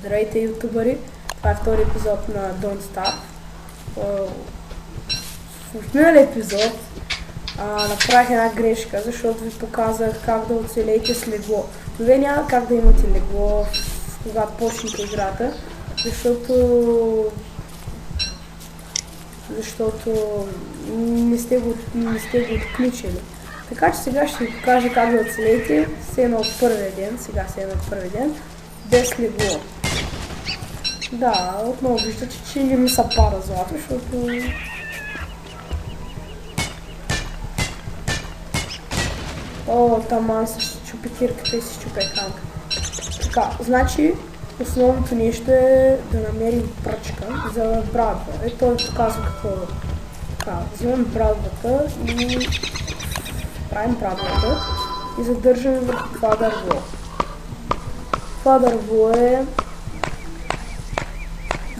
Здравейте, ютубъри! Това е втори епизод на Don't Starve. В миналия епизод направих една грешка, защото ви показах как да оцелеете с легло. Но вие няма как да имате легло, когато почнете играта, защото не сте го отключили. Така че сега ще ви покажа как да оцелеете все едно от първия ден, без легло. Да, отново виждате, че не ми са пара злато, защото... О, таман се щупи кирката и се щупи екранка. Така, значи основното нещо е да намерим пръчка за брадва. Ето ви показва какво е. Така, взимам брадвата и правим брадвата и задържаме върху това дърво. Това дърво е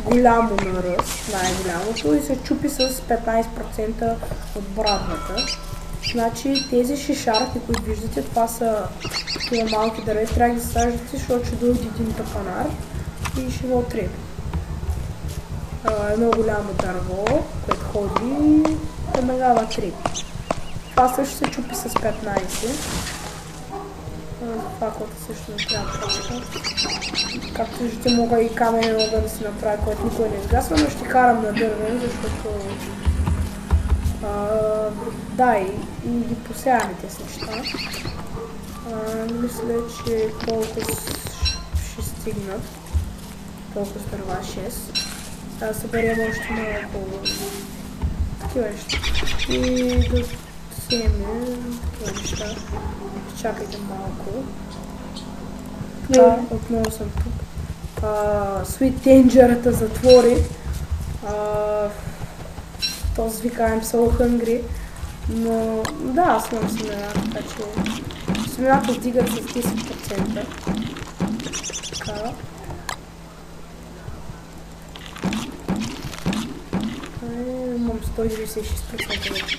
голямо на ръст, най-голямото, и се чупи с 15% от брадвата. Значи тези шишарки, които виждате, това са такива малки дървета, трябва да ги саждате, защото ще дойде един тапанар и ще го отреби. Едно голямо дърво, което ходи и веднага треби. Това също се чупи с 15. Това, което също не трябва да. Както виждате, мога и каменен огън да си направя, който никой не изгасва, но ще карам на дървен, защото да, и ги посяваме тези неща. Мисля, че толкова ще стигнат. Толкова с дърва 6. Трябва да съберем още малко такива неща. И да сеем такива неща. Чакайте малко. Отново съм тук. Sweet Danger-ата затвори. Този викаем So Hungry. Но да, аз имам семена, така че семената вдигат с 10%. Така. Имам 196% вече.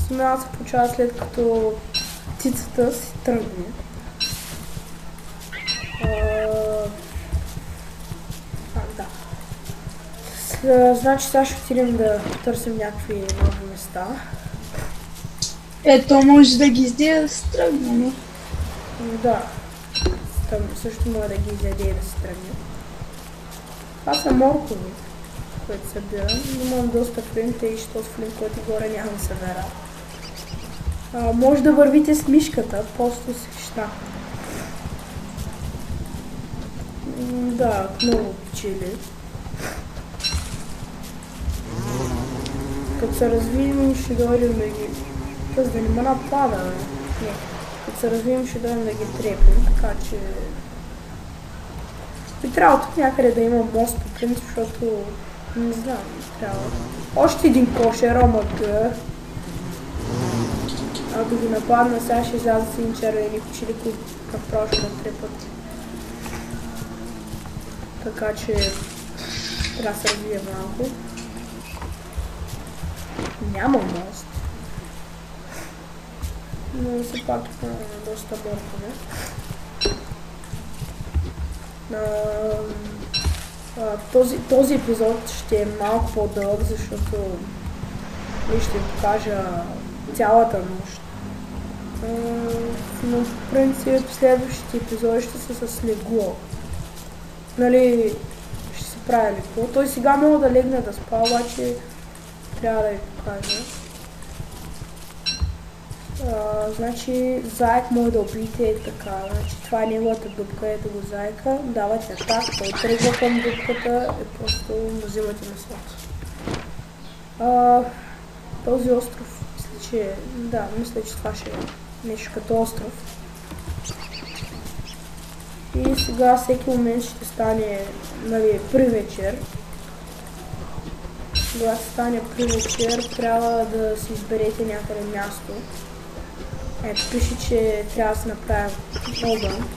Семената се получава след като птицата си тръгне. Значи сега ще отидем да търсим някакви нови места. Ето може да ги изяде да се тръгне, не? Да. Там също може да ги изяде и да се тръгне. Това са моркови, които събирам. Имам доста флинт и що с флинт, който горе няма да събера. Може да вървите с мишката, просто с хища. Да, много пчели. Като се развием, ще дойдем да ги... Тоест да не ме напада, не. Като се развием, ще дойдем да ги трепим, така че... Би трябвало тук някъде да има мост по принцип, защото... Не знам, трябва... Още един кошер, омък. Ако ги нападна, сега ще излязат си червени пчели, които направо ще ме трепат. Така че... Трябва да се развия малко. Няма мост. Но все пак има доста моркове. Този епизод ще е малко по-дълъг, защото ще ви покажа цялата нощ. Но в принцип следващите епизоди ще са с легло. Нали, ще се прави легло. Той сега мога да легне да спа, обаче трябва да ви покажа. Значи заек може да убиете и така. Значи това е неговата дупка, ето го заека. Давате атак, той тръгва към дупката и просто му взимате месото. Този остров, мисля, че това ще е нещо като остров. И сега всеки момент ще стане, нали, при вечер. Когато стане при вечер, трябва да си изберете някъде място. Ето, пише, че трябва да се направим огън.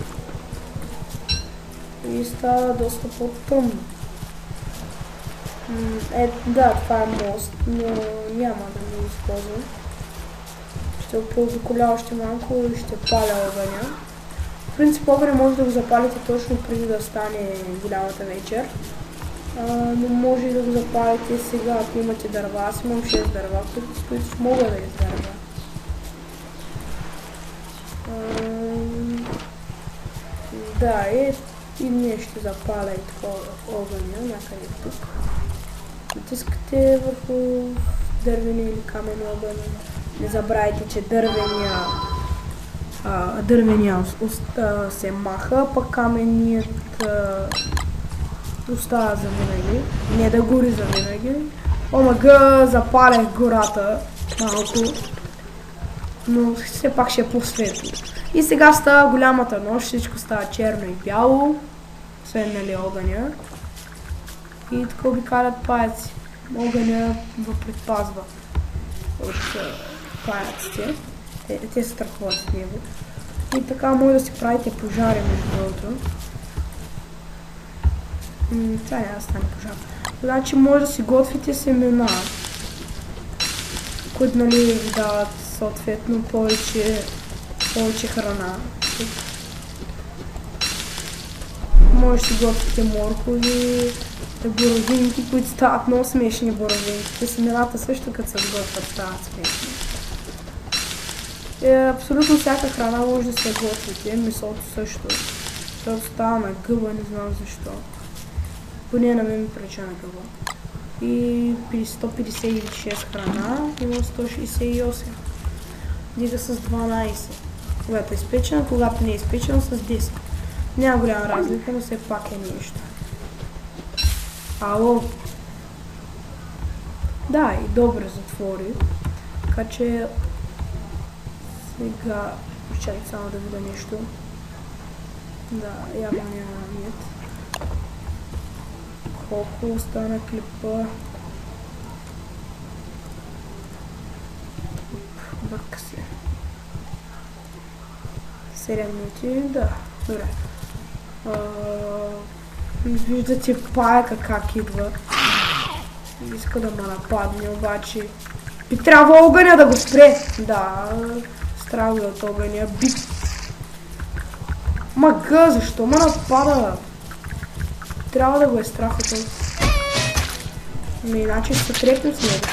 И става доста по-тъмно. Да, това е мост, но няма да го използвам. Ще го преобиколя още малко и ще паля огъня. В принцип огъня може да го запалите точно преди да стане голямата вечер. Но може и да го запалите сега, ако имате дърва. Аз имам 6 дърва, с които ще мога да издърва. Да, и ние ще запаля и такова огъня някъде тук. Натискате върху дървения или камен огън. Не забравяйте, че дървения се маха, пък каменният остава за винаги. Не да гори за винаги. Омага, запалях гората малко, но все пак ще е по-светло. И сега става голямата нощ, всичко става черно и бяло, освен нали огъня. И така обикалят паяци. Огъня го предпазва от паяците. Те се страхуват с него. И така може да си правите пожари между другото. Това няма да стане пожар. Значи може да си готвите семена, които нали дават съответно повече храна. Може да си готвите моркови, боровинки, които стават много смешни боровинки. Семената също като се сготвят стават смешни. Абсолютно всяка храна може да се готвите, месото също. Защото става на гъба, не знам защо. Поне на мен ми прилича на гъба. И при 156 храна има 168. Дига с 12. Когато е изпечена, когато не е изпечена с 10. Няма голяма разлика, но все пак е нещо. Ало. Да, и добре затвори. Така че сега чакай само да видя нещо. Да, явно няма нет. Колко остана клипа? Бърка се. 7 минути, да, добре. Виждате паяка как идва. Иска да ме нападне, обаче би трябва огъня да го спре. Да, страх от огъня. Мага, защо ме напада? Трябва да го е страх от това. Иначе ще се трепнем с него.